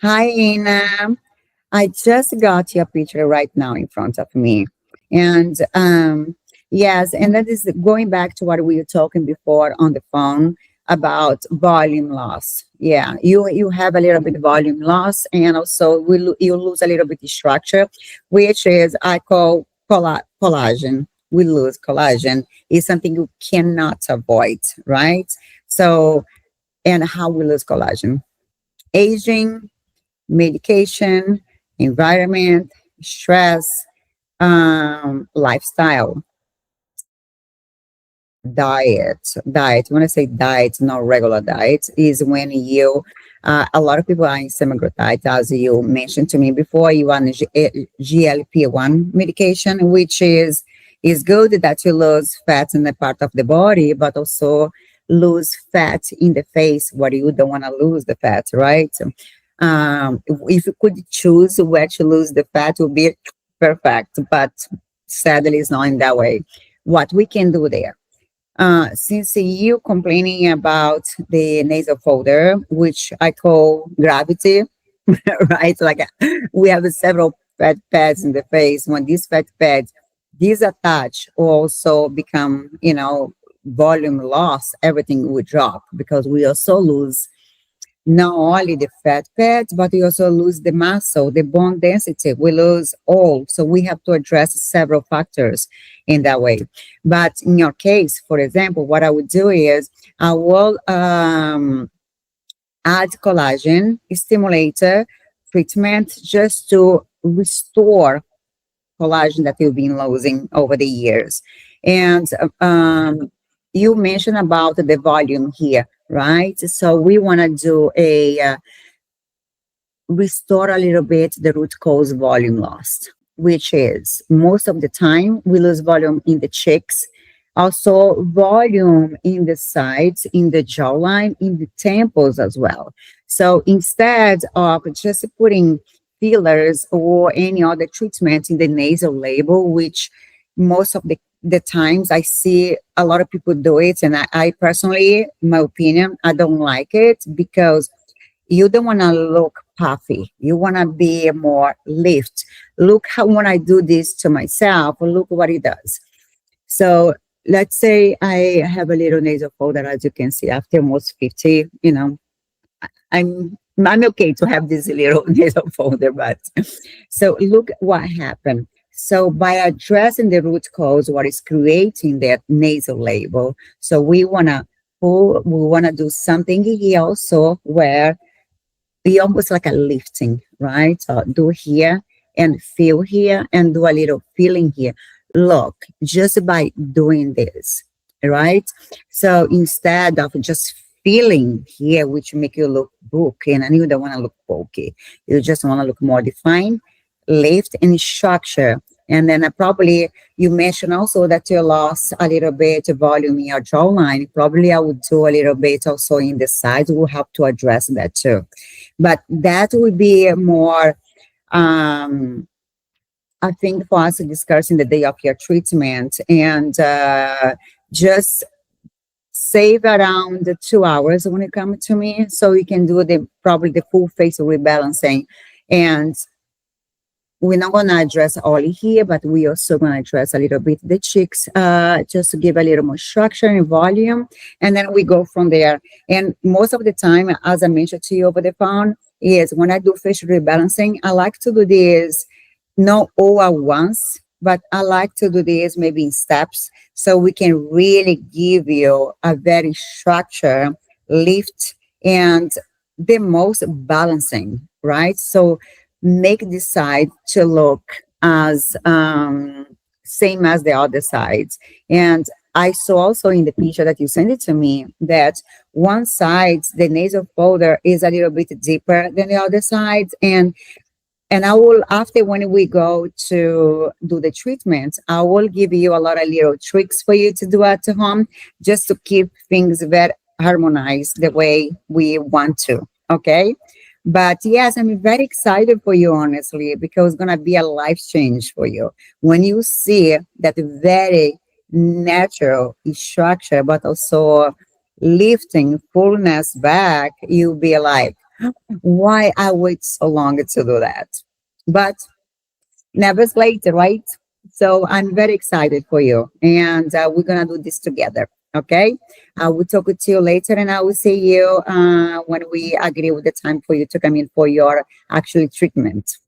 Hi, Anna. I just got your picture right now in front of me. And yes, and that is going back to what we were talking before on the phone about volume loss. Yeah, you have a little bit of volume loss, and also you lose a little bit of structure, which is I call collagen. We lose collagen is something you cannot avoid, right? So, and how we lose collagen? Aging, medication, environment, stress, lifestyle, diet. When I say diet, not regular diet, is when you, a lot of people are in semaglutide, as you mentioned to me before, you are on GLP-1 medication, which is good that you lose fat in the part of the body, but also lose fat in the face where you don't want to lose the fat, right? If you could choose where to lose the fat, would be perfect, but sadly, it's not in that way. What we can do there? Since you complaining about the nasal folder, which I call gravity, right? Like we have several fat pads in the face. When these fat pads disattach or also become, volume loss, everything will drop because we also lose not only the fat pads, but we also lose the muscle, the bone density. We lose all. So we have to address several factors in that way. But in your case, for example, what I would do is I will add collagen stimulator treatment just to restore collagen that you've been losing over the years. And you mentioned about the volume here, right? So we want to do a restore a little bit the root cause volume lost, which is most of the time we lose volume in the cheeks, also volume in the sides, in the jawline, in the temples as well. So instead of just putting fillers or any other treatment in the nasal label, which most of the times I see a lot of people do it, and I personally, in my opinion, I don't like it because you don't want to look puffy. You want to be more lift. Look how when I do this to myself, look what it does. So let's say I have a little nasal folder, as you can see, after almost 50, I'm okay to have this little nasal folder, but so look what happened. So by addressing the root cause, what is creating that nasal label, so we wanna do something here also where be almost like a lifting, right? So do here and feel here and do a little feeling here. Look, just by doing this, right? So instead of just feeling here, which make you look bulky, and you don't want to look bulky, you just want to look more defined, lift and structure. And then probably you mentioned also that you lost a little bit of volume in your jawline. Probably I would do a little bit also in the sides. We'll have to address that too. But that would be more, I think, for us to discuss in the day of your treatment and just save around 2 hours when it comes to me. So you can do probably the full face rebalancing. And we're not going to address all here, but we also going to address a little bit the cheeks, just to give a little more structure and volume. And then we go from there. And most of the time, as I mentioned to you over the phone, is when I do facial rebalancing, I like to do this not all at once, but I like to do this maybe in steps so we can really give you a very structured lift and the most balancing, right? So make this side to look as same as the other sides. And I saw also in the picture that you sent it to me that one side, the nasal folder is a little bit deeper than the other sides. And I will, after when we go to do the treatment, I will give you a lot of little tricks for you to do at home just to keep things very harmonized the way we want to. Okay. But yes, I'm very excited for you, honestly, because it's going to be a life change for you. When you see that very natural structure, but also lifting fullness back, you'll be like, Why I wait so long to do that? But never is late, right? So I'm very excited for you, and we're gonna do this together. Okay, I will talk to you later, and I will see you when we agree with the time for you to come in for your actual treatment.